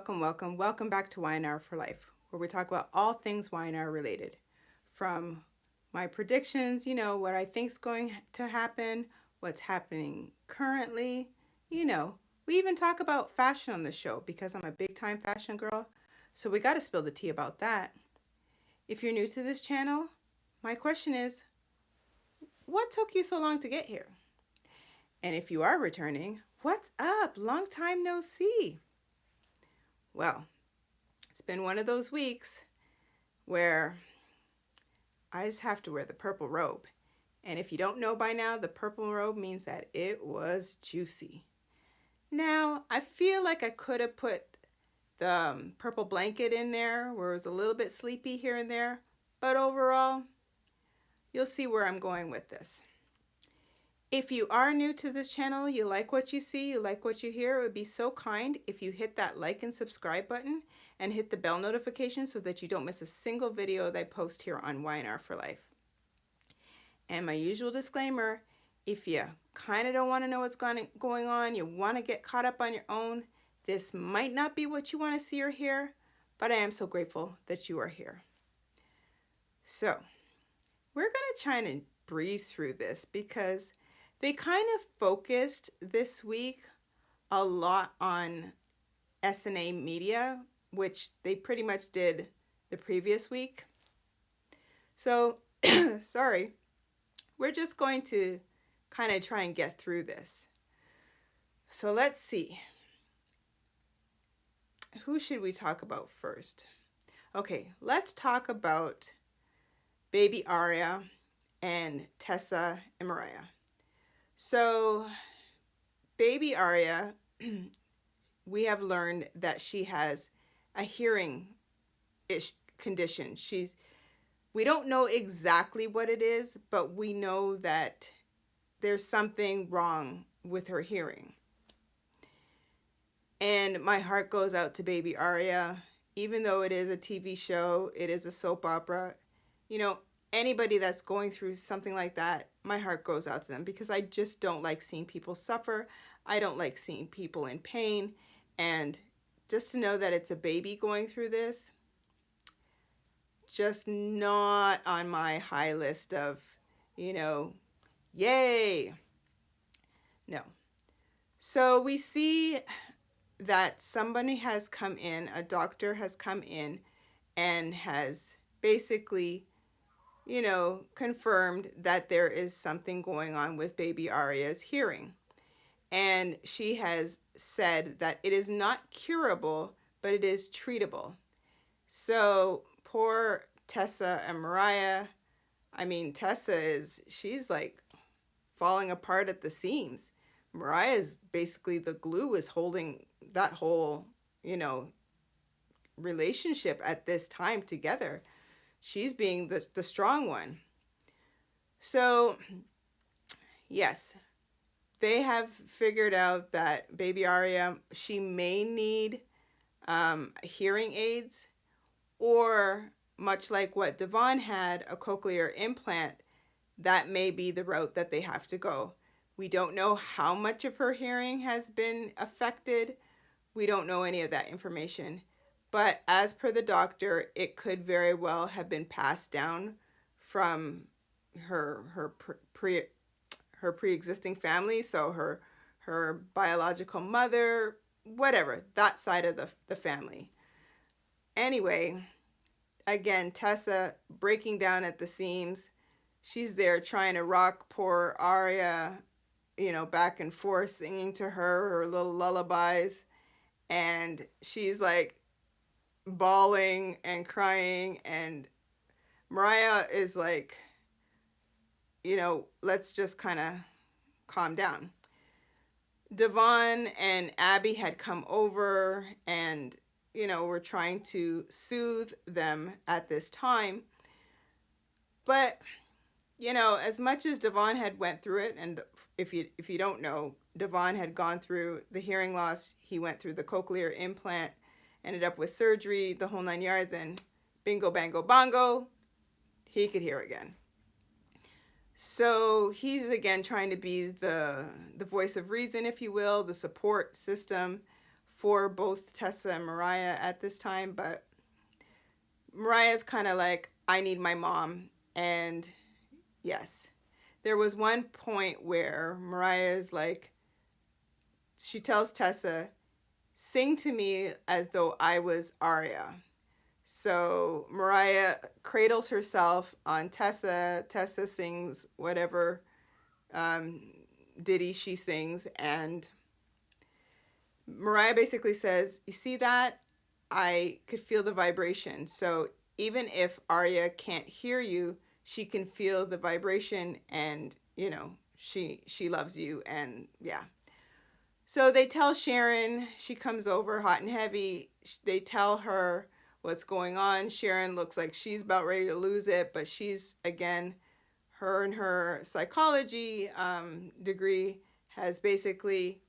welcome back to Y&R For Life, where we talk about all things Y&R related. From my predictions, what I think's going to happen, what's happening currently, you know. We even talk about fashion on the show because I'm a big time fashion girl, so we got to spill the tea about that. If you're new to this channel, my question is, what took you so long to get here? And if you are returning, what's up? Long time no see. Well, it's been one of those weeks where I just have to wear the purple robe. And if you don't know by now, the purple robe means that it was juicy. Now, I feel like I could have put the purple blanket in there where it was a little bit sleepy here and there. But overall, you'll see where I'm going with this. If you are new to this channel, you like what you see, you like what you hear, it would be so kind if you hit that like and subscribe button and hit the bell notification so that you don't miss a single video that I post here on Y&R For Life. And my usual disclaimer, if you kind of don't want to know what's going on, you want to get caught up on your own, this might not be what you want to see or hear, but I am so grateful that you are here. So, we're going to try and breeze through this because they kind of focused this week a lot on SNA Media, which they pretty much did the previous week. So, sorry, we're just going to kind of try and get through this. So let's see. Who should we talk about first? Okay, let's talk about baby Aria and Tessa and Mariah. So, baby Aria, we have learned that she has a hearing condition. We don't know exactly what it is, but we know that there's something wrong with her hearing. And my heart goes out to baby Aria, even though it is a TV show, it is a soap opera. Anybody that's going through something like that, my heart goes out to them because I just don't like seeing people suffer. I don't like seeing people in pain. And just to know that it's a baby going through this, just not on my high list of, yay. No. So we see that somebody has come in, a doctor has come in and has basically confirmed that there is something going on with baby Aria's hearing. And she has said that it is not curable, but it is treatable. So poor Tessa and Mariah, she's like falling apart at the seams. Mariah's basically the glue is holding that whole, relationship at this time together. She's being the strong one. So, yes, they have figured out that baby Aria, she may need hearing aids, or much like what Diane had, a cochlear implant. That may be the route that they have to go. We don't know how much of her hearing has been affected. We don't know any of that information. But as per the doctor, it could very well have been passed down from her pre-existing family, so her biological mother, whatever, that side of the family. Anyway, again, Tessa breaking down at the seams. She's there trying to rock poor Aria, back and forth, singing to her little lullabies. And she's like bawling and crying, and Mariah is like, let's just kind of calm down. Devon and Abby had come over and, were trying to soothe them at this time. But, as much as Devon had went through it, and if you don't know, Devon had gone through the hearing loss, he went through the cochlear implant, ended up with surgery, the whole 9 yards, and bingo, bango, bongo, he could hear again. So he's again trying to be the voice of reason, if you will, the support system for both Tessa and Mariah at this time, but Mariah's kind of like, I need my mom. And yes, there was one point where Mariah's like, she tells Tessa, sing to me as though I was Aria. So Mariah cradles herself on Tessa. Tessa sings whatever ditty she sings. And Mariah basically says, you see that? I could feel the vibration. So even if Aria can't hear you, she can feel the vibration, and, you know, she loves you. And yeah. So they tell Sharon, she comes over hot and heavy. They tell her what's going on. Sharon looks like she's about ready to lose it, but she's, again, her and her psychology degree has basically,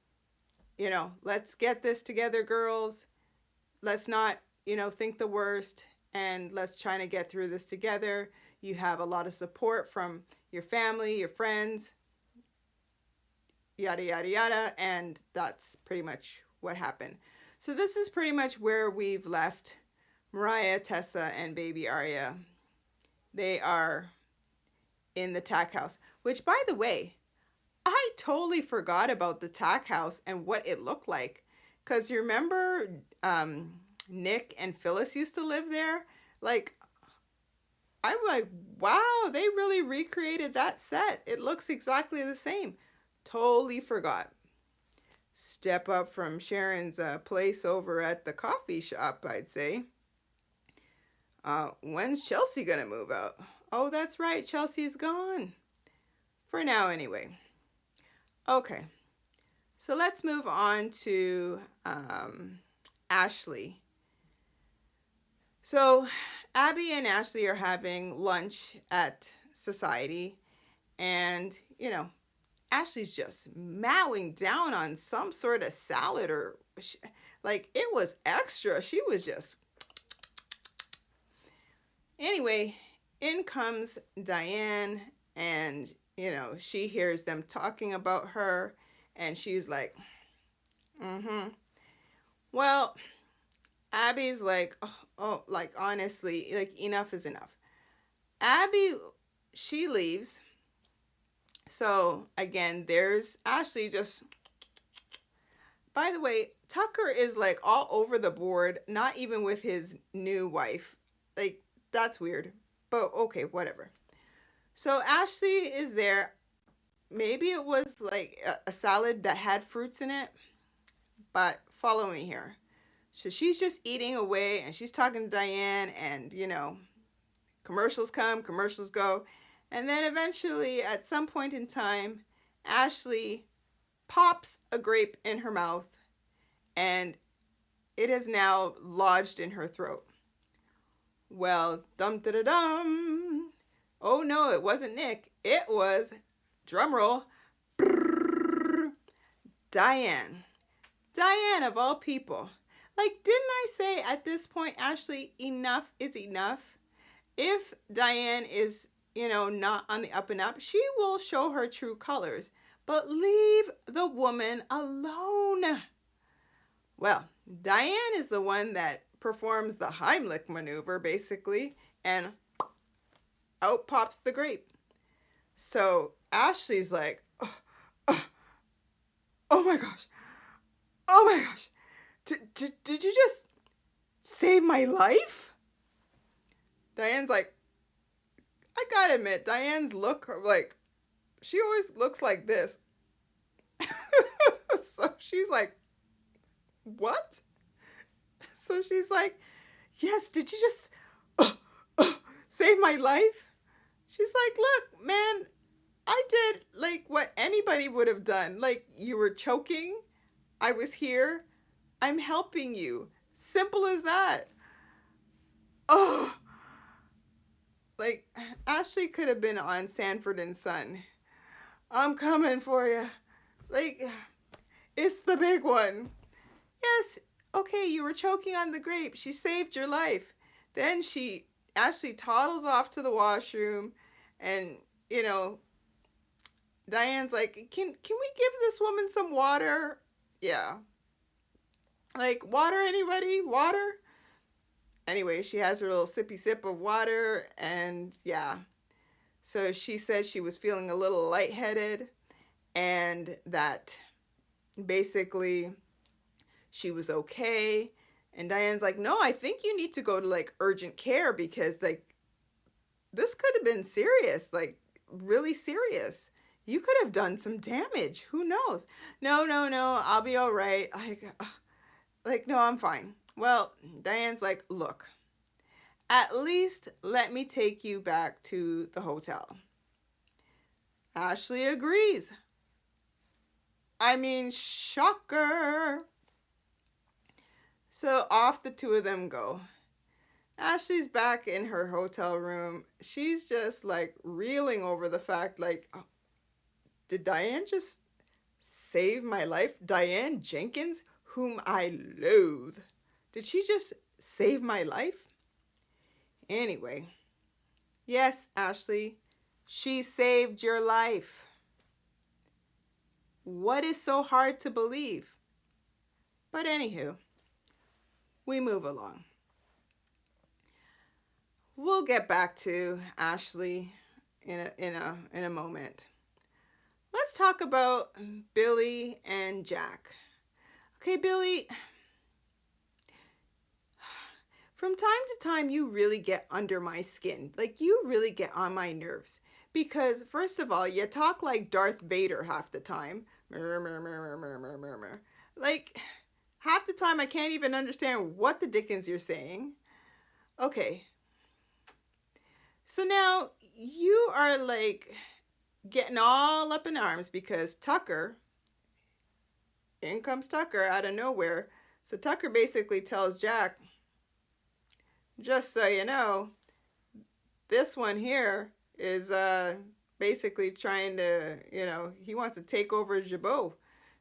you know, let's get this together, girls. Let's not, you know, think the worst, and let's try to get through this together. You have a lot of support from your family, your friends, yada, yada, yada. And that's pretty much what happened. So this is pretty much where we've left Mariah, Tessa, and baby Aria. They are in the tack house, which, by the way, I totally forgot about the tack house and what it looked like. Because you remember Nick and Phyllis used to live there? Like, I'm like, wow, they really recreated that set. It looks exactly the same. Totally forgot. Step up from Sharon's place over at the coffee shop, I'd say. When's Chelsea gonna move out? Oh, that's right, Chelsea's gone. For now, anyway. Okay, so let's move on to Ashley. So Abby and Ashley are having lunch at Society, and, you know, Ashley's just mowing down on some sort of salad, or like, it was extra. She was just... Anyway, in comes Diane, and, you know, she hears them talking about her, and she's like, well, Abby's like, oh, like, honestly, like, enough is enough. Abby, she leaves. So again, there's Ashley just... By the way, Tucker is like all over the board, not even with his new wife. Like, that's weird, but okay, whatever. So Ashley is there. Maybe it was like a salad that had fruits in it, but follow me here. So she's just eating away, and she's talking to Diane, and, you know, commercials come, commercials go. And then eventually, at some point in time, Ashley pops a grape in her mouth, and it is now lodged in her throat. Well, dum-da-da-dum. Oh no, it wasn't Nick. It was, drumroll, Diane. Diane, of all people. Like, didn't I say at this point, Ashley, enough is enough? If Diane is, you know, not on the up and up, she will show her true colors. But leave the woman alone. Well, Diane is the one that performs the Heimlich maneuver, basically, and out pops the grape. So Ashley's like, oh my gosh. Oh my gosh. Did you just save my life? Diane's like, I gotta admit, Diane's look, like, she always looks like this. So she's like, what? So she's like, yes, did you just save my life? She's like, look, man, I did like what anybody would have done. Like, you were choking. I was here. I'm helping you. Simple as that. Oh, like, Ashley could have been on Sanford and Son. I'm coming for you. Like, it's the big one. Yes, okay, you were choking on the grape. She saved your life. Then Ashley toddles off to the washroom, and, you know, Diane's like, can we give this woman some water? Yeah. Like, water, anybody? Water? Anyway, she has her little sippy sip of water, and yeah. So she said she was feeling a little lightheaded, and that basically she was okay. And Diane's like, no, I think you need to go to like urgent care because like this could have been serious, like really serious. You could have done some damage. Who knows? No, no, no, I'll be all right. Like, no, I'm fine. Well, Diane's like, look, at least let me take you back to the hotel. Ashley agrees. I mean, shocker. So off the two of them go. Ashley's back in her hotel room. She's just like reeling over the fact, like, oh, did Diane just save my life? Diane Jenkins, whom I loathe. Did she just save my life? Anyway, yes, Ashley, she saved your life. What is so hard to believe? But anywho, we move along. We'll get back to Ashley in a moment. Let's talk about Billy and Jack. Okay, Billy, from time to time you really get under my skin. Like, you really get on my nerves. Because first of all, you talk like Darth Vader half the time. Like, half the time I can't even understand what the dickens you're saying. Okay. So now you are like getting all up in arms because Tucker, in comes Tucker out of nowhere. So Tucker basically tells Jack, just so you know, this one here is basically trying to, he wants to take over Jabot.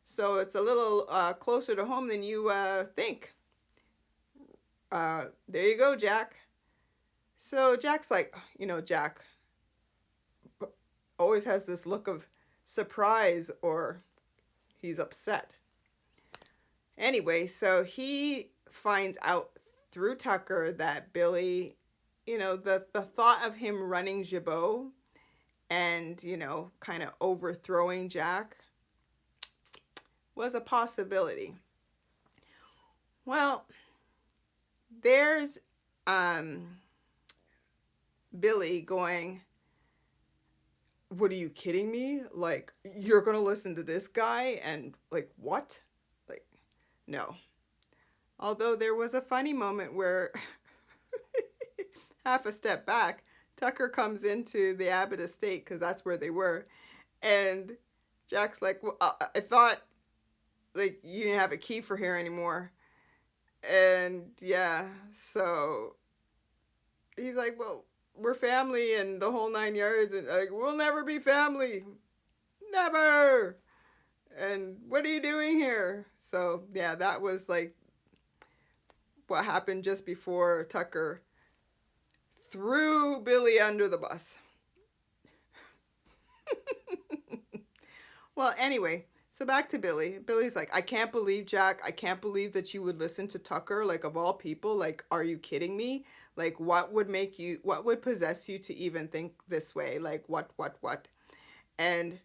So it's a little closer to home than you think. There you go, Jack. So Jack's like, Jack always has this look of surprise or he's upset. Anyway, so he finds out through Tucker that Billy, the thought of him running Jabot and, kind of overthrowing Jack was a possibility. Well, there's Billy going, what are you kidding me? Like, you're going to listen to this guy? And like, what? Like, no. Although there was a funny moment where half a step back, Tucker comes into the Abbott estate because that's where they were. And Jack's like, well, I thought like you didn't have a key for here anymore. And yeah, so he's like, well, we're family and the whole 9 yards, and like, we'll never be family. Never. And what are you doing here? So yeah, that was like what happened just before Tucker threw Billy under the bus. Well, anyway, so back to Billy. Billy's like, I can't believe, Jack, I can't believe that you would listen to Tucker, like, of all people. Like, are you kidding me? Like, what would possess you to even think this way? Like, what? And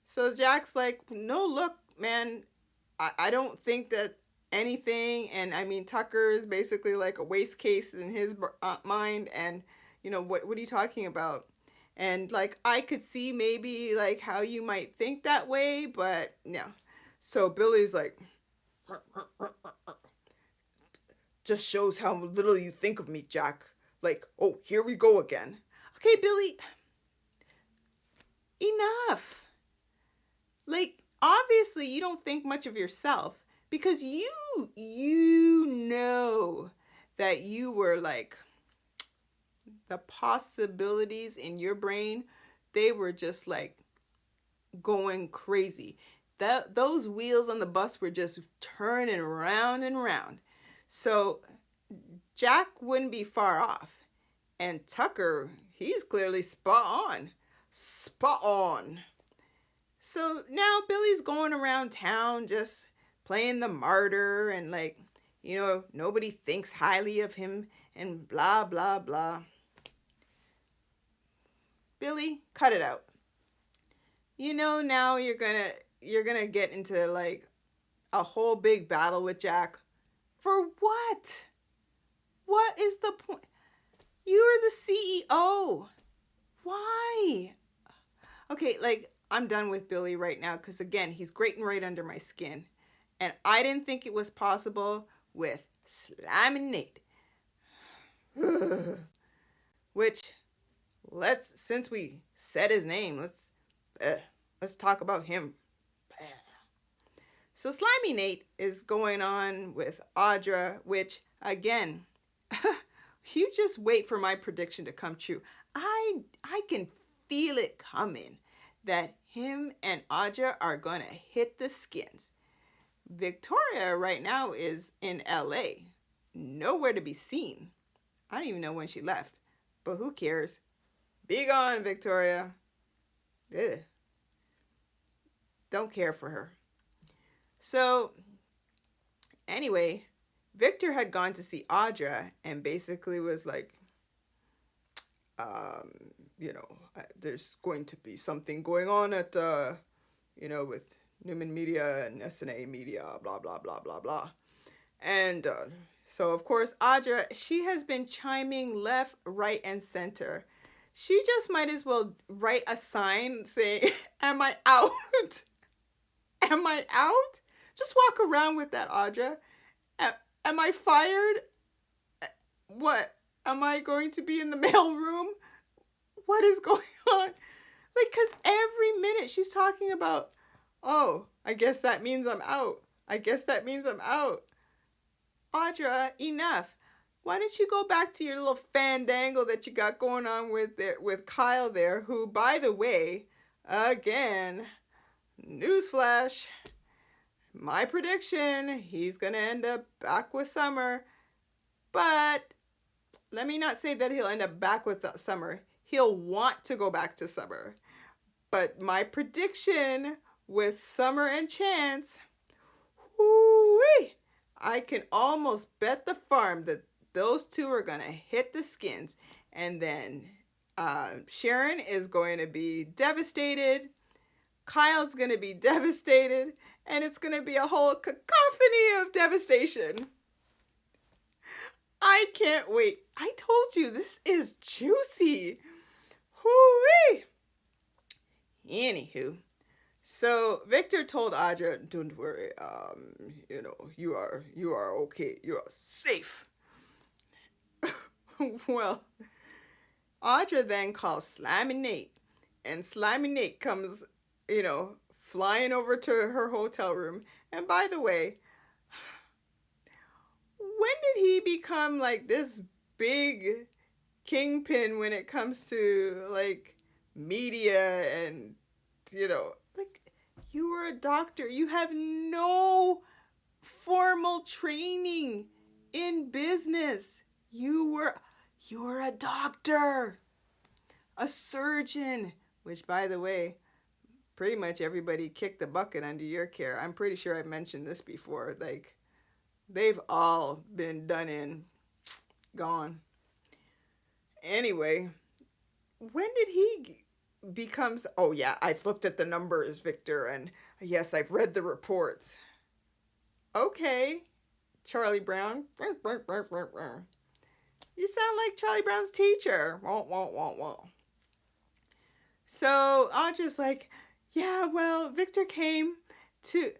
so Jack's like, no, look, man, I don't think that anything. And I mean, Tucker is basically like a waste case in his mind. And, what are you talking about? And like, I could see maybe like how you might think that way, but no. So Billy's like, just shows how little you think of me, Jack. Like, oh, here we go again. Okay, Billy, enough. Like, obviously you don't think much of yourself because you know that you were like, the possibilities in your brain, they were just like going crazy. Those wheels on the bus were just turning round and round. So Jack wouldn't be far off. And Tucker, he's clearly spot on. Spot on. So now Billy's going around town just playing the martyr and like nobody thinks highly of him and blah, blah, blah. Billy, cut it out. Now you're gonna get into like a whole big battle with Jack. For what? What is the point? You're the CEO. Why? Okay, like, I'm done with Billy right now because, again, he's grating right under my skin. And I didn't think it was possible with Slimy Nate. Which, since we said his name, let's talk about him. So Slimy Nate is going on with Audra, which, again, you just wait for my prediction to come true. I can feel it coming that him and Audra are going to hit the skins. Victoria right now is in LA. Nowhere to be seen. I don't even know when she left. But who cares? Be gone, Victoria. Ugh. Don't care for her. So, anyway, Victor had gone to see Audra and basically was like, there's going to be something going on at, with Newman Media and SNA Media, blah, blah, blah, blah, blah. And so, of course, Audra, she has been chiming left, right, and center. She just might as well write a sign saying, am I out? Am I out? Just walk around with that, Audra. Am I fired? What? Am I going to be in the mail room? What is going on? Like, because every minute she's talking about, oh, I guess that means I'm out. I guess that means I'm out. Audra, enough. Why don't you go back to your little fandangle that you got going on with Kyle there, who, by the way, again, newsflash, my prediction, he's going to end up back with Summer. But let me not say that he'll end up back with Summer. He'll want to go back to Summer. But my prediction with Summer and Chance, whoo-wee, I can almost bet the farm that those two are going to hit the skins. And then Sharon is going to be devastated. Kyle's going to be devastated. And it's going to be a whole cacophony of devastation. I can't wait. I told you, this is juicy. Hoo-wee. Anywho, so Victor told Audra, don't worry, you are okay. You are safe. Well, Audra then calls Slimy Nate. And Slimy Nate comes, flying over to her hotel room. And by the way, when did he become like this big kingpin when it comes to like media and, like, you were a doctor. You have no formal training in business. You were a doctor, a surgeon, which, by the way, pretty much everybody kicked the bucket under your care. I'm pretty sure I've mentioned this before. Like, they've all been done in, gone. Anyway, when did he becomes, oh yeah, I've looked at the numbers, Victor, and yes, I've read the reports. Okay, Charlie Brown. You sound like Charlie Brown's teacher. So Audra's like, yeah, well, Victor came to,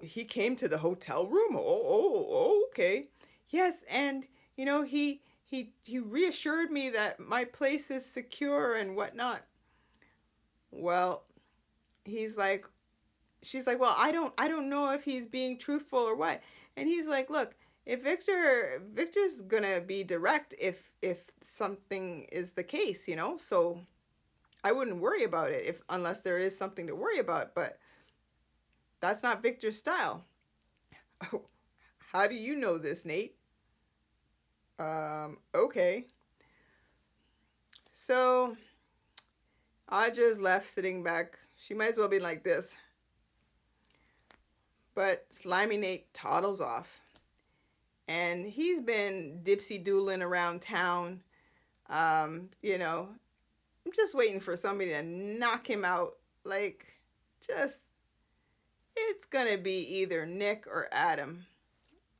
he came to the hotel room? Okay. Yes, and, he reassured me that my place is secure and whatnot. Well, she's like, well, I don't know if he's being truthful or what. And he's like, look, if Victor's gonna be direct if something is the case, so I wouldn't worry about it unless there is something to worry about, but that's not Victor's style. Oh, how do you know this, Nate? Okay. So Audra's left sitting back. She might as well be like this. But Slimy Nate toddles off. And he's been dipsy doodling around town. You know, I'm just waiting for somebody to knock him out. Like, just, it's gonna be either Nick or Adam.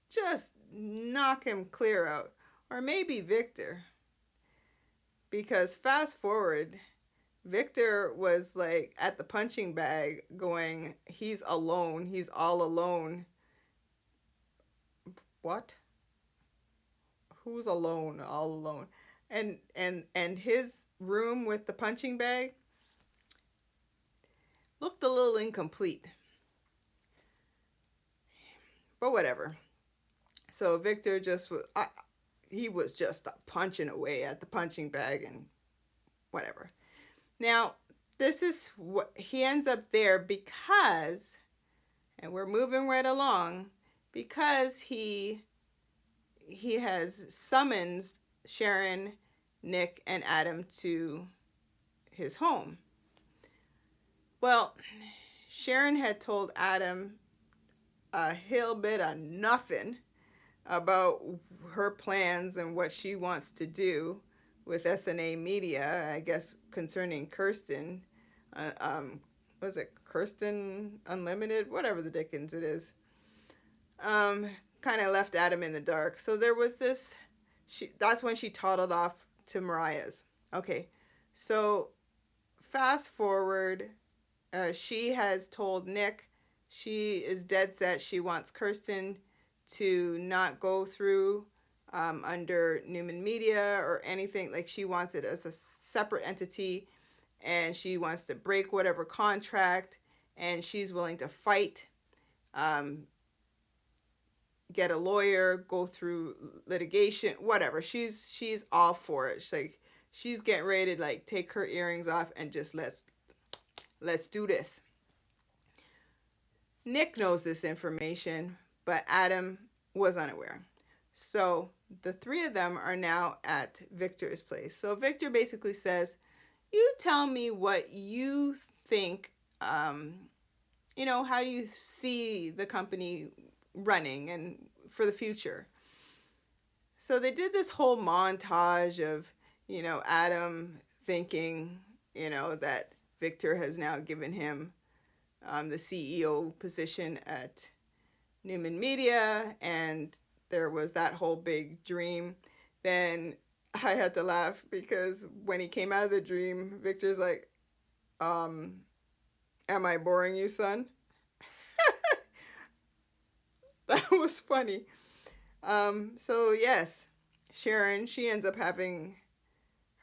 Just knock him clear out. Or maybe Victor. Because fast forward, Victor was like at the punching bag going, he's alone, he's all alone. What? Who's alone, all alone? And his room with the punching bag looked a little incomplete. But whatever. So Victor just was, he was just punching away at the punching bag and whatever. Now, this is what he ends up there because, and we're moving right along, because he has summoned Sharon, Nick, and Adam to his home. Well, Sharon had told Adam a hill bit of nothing about her plans and what she wants to do with SNA Media, I guess, concerning Kirsten. Was it Kirsten Unlimited? Whatever the dickens it is. Kind of left Adam in the dark. So there was this, that's when she toddled off to Mariah's. Okay, so fast forward, she has told Nick she is dead set. She wants Kirsten to not go through under Newman Media or anything. Like, she wants it as a separate entity, and she wants to break whatever contract, and she's willing to fight, get a lawyer, go through litigation, whatever. She's all for it. She's getting ready to like take her earrings off and just let's do this. Nick knows this information, but Adam was unaware. So the three of them are now at Victor's place. So Victor basically says, you tell me what you think, how you see the company running and for the future. So they did this whole montage of, Adam thinking, that Victor has now given him the CEO position at Newman Media, and there was that whole big dream. Then I had to laugh because when he came out of the dream, Victor's like, am I boring you, son? That was funny. So yes, Sharon, she ends up having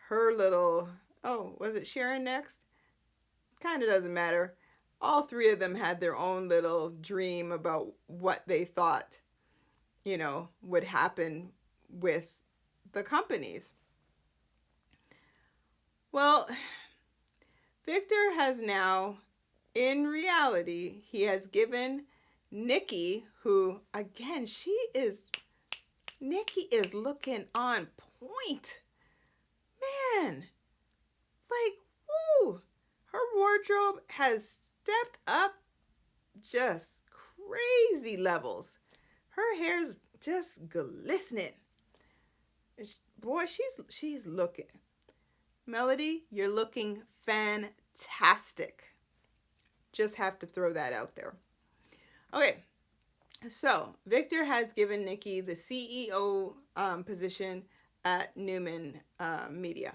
her little, was it Sharon next? Kind of doesn't matter. All three of them had their own little dream about what they thought, would happen with the companies. Well, Victor has now, in reality, he has given Nikki, who, again, Nikki is looking on point. Man, like, woo, her wardrobe has stepped up just crazy levels. Her hair's just glistening. Boy, she's looking. Melody, you're looking fantastic. Just have to throw that out there. Okay, so Victor has given Nikki the CEO position at Newman Media.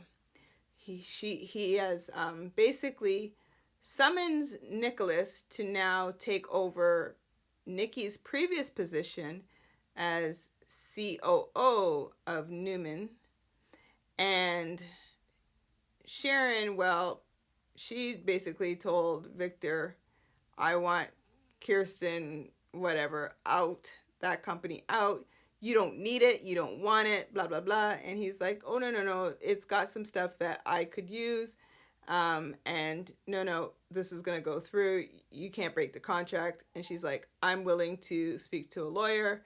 He has basically summons Nicholas to now take over Nikki's previous position as COO of Newman. And Sharon, well, she basically told Victor, I want Kirsten, whatever, out, that company out. You don't need it. You don't want it, blah, blah, blah. And he's like, oh, no. It's got some stuff that I could use. And no, this is going to go through. You can't break the contract. And she's like, I'm willing to speak to a lawyer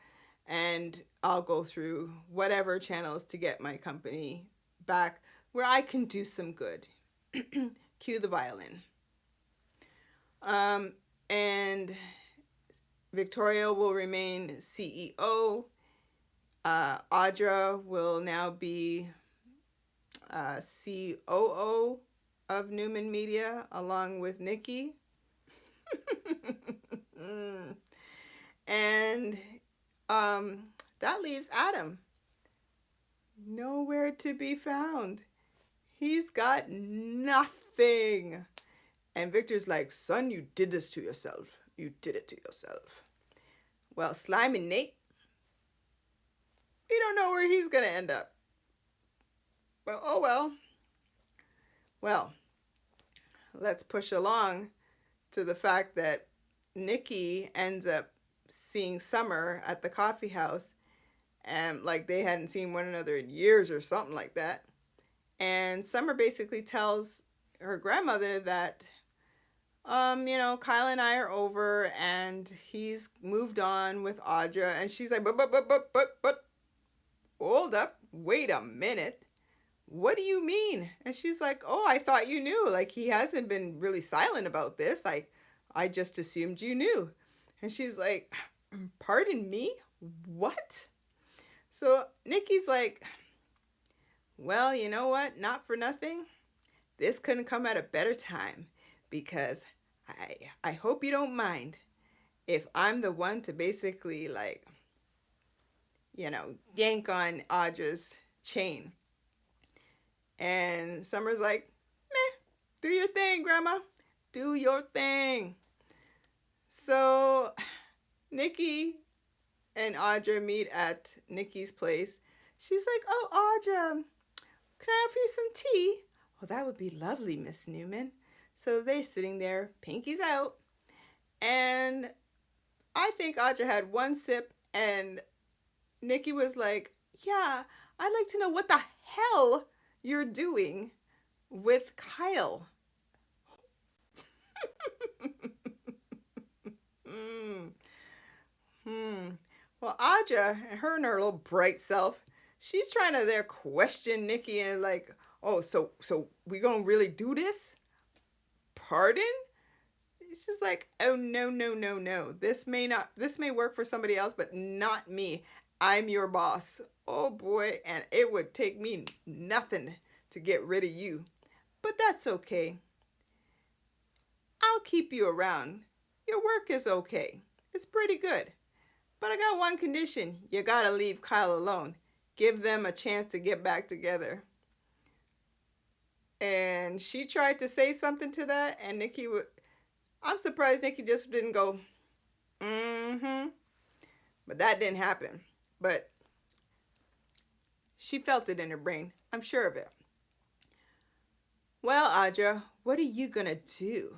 and I'll go through whatever channels to get my company back where I can do some good. Cue the violin. And Victoria will remain CEO. Audra will now be COO of Newman Media along with Nikki. And that leaves Adam nowhere to be found. He's got nothing. And Victor's like, son, you did this to yourself. You did it to yourself. Well, Slime and Nate, you don't know where he's going to end up. But oh well. Well, let's push along to the fact that Nikki ends up seeing Summer at the coffee house, and like they hadn't seen one another in years or something like that. And Summer basically tells her grandmother that Kyle and I are over and he's moved on with Audra. And she's like, but, hold up, wait a minute. What do you mean? And she's like, oh, I thought you knew. Like, he hasn't been really silent about this. I just assumed you knew. And she's like, pardon me? What? So Nikki's like, well, you know what? Not for nothing. This couldn't come at a better time, because I hope you don't mind if I'm the one to basically yank on Audra's chain. And Summer's like, meh, do your thing, Grandma. Do your thing. So Nikki and Audra meet at Nikki's place. She's like, oh, Audra, can I offer you some tea? Oh, that would be lovely, Miss Newman. So they're sitting there, pinkies out. And I think Audra had one sip, and Nikki was like, yeah, I'd like to know what the hell you're doing with Kyle. Well, Audra, her and her little bright self, she's trying to there question Nikki and like, oh, so we gonna really do this? Pardon? She's like, oh, no. This may work for somebody else, but not me. I'm your boss. Oh boy, and it would take me nothing to get rid of you. But that's okay. I'll keep you around. Your work is okay. It's pretty good. But I got one condition. You gotta leave Kyle alone. Give them a chance to get back together. And she tried to say something to that, and I'm surprised Nikki just didn't go, mm-hmm. But that didn't happen. But she felt it in her brain. I'm sure of it. Well, Audra, what are you gonna do?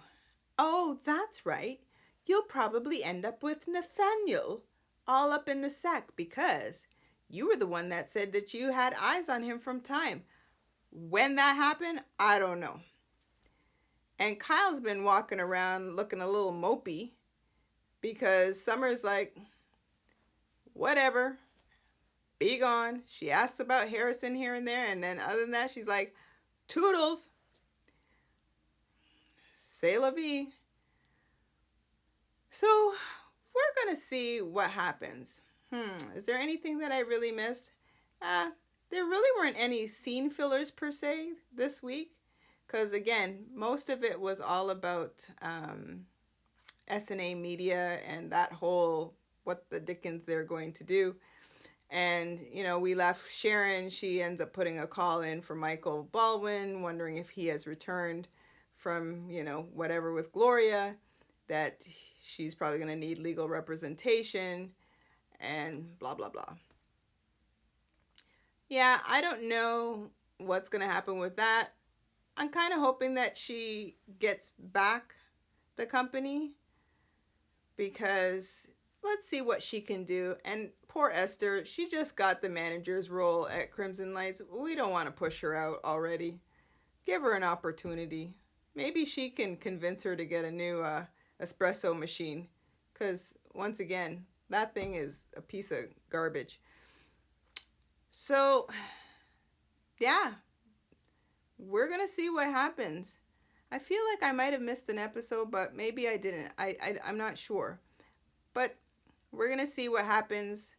Oh, that's right. You'll probably end up with Nathaniel all up in the sack, because you were the one that said that you had eyes on him from time. When that happened, I don't know. And Kyle's been walking around looking a little mopey, because Summer's like, whatever, be gone. She asks about Harrison here and there, and then other than that, she's like, toodles. C'est la vie. So we're going to see what happens. Is there anything that I really missed? There really weren't any scene fillers per se this week, because again, most of it was all about SNA Media and that whole what the dickens they're going to do. And, we left Sharon. She ends up putting a call in for Michael Baldwin, wondering if he has returned from, whatever with Gloria, that she's probably going to need legal representation and blah, blah, blah. Yeah, I don't know what's going to happen with that. I'm kind of hoping that she gets back the company, because let's see what she can do. And poor Esther, she just got the manager's role at Crimson Lights. We don't want to push her out already. Give her an opportunity. Maybe she can convince her to get a new espresso machine, because once again, that thing is a piece of garbage. So, yeah, we're going to see what happens. I feel like I might have missed an episode, but maybe I didn't. I'm not sure. But we're going to see what happens.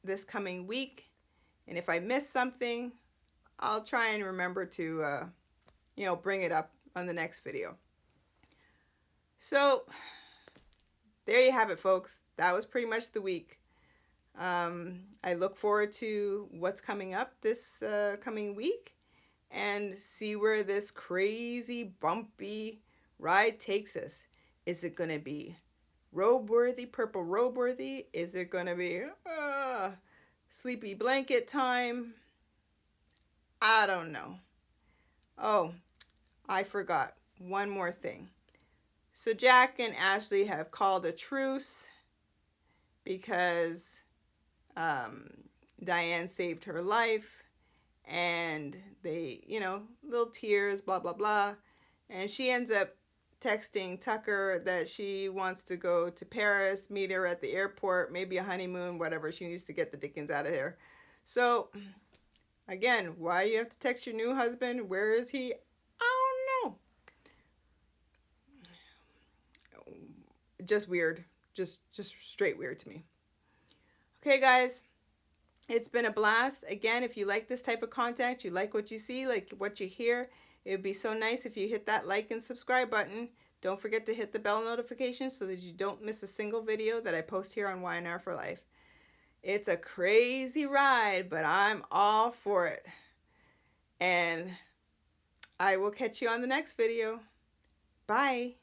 this coming week. And if I miss something, I'll try and remember to, bring it up on the next video. So there you have it, folks. That was pretty much the week. I look forward to what's coming up this coming week and see where this crazy, bumpy ride takes us. Is it going to be robe-worthy, purple robe-worthy? Is it going to be sleepy blanket time? I don't know. Oh, I forgot one more thing. So Jack and Ashley have called a truce because Diane saved her life, and they, little tears, blah, blah, blah. And she ends up texting Tucker that she wants to go to Paris, meet her at the airport, maybe a honeymoon, whatever. She needs to get the dickens out of here. So, again, why you have to text your new husband? Where is he? I don't know. Just weird. Just straight weird to me. Okay, guys, it's been a blast. Again, if you like this type of content, you like what you see, like what you hear, it would be so nice if you hit that like and subscribe button. Don't forget to hit the bell notification so that you don't miss a single video that I post here on Y&R For Life. It's a crazy ride, but I'm all for it. And I will catch you on the next video. Bye.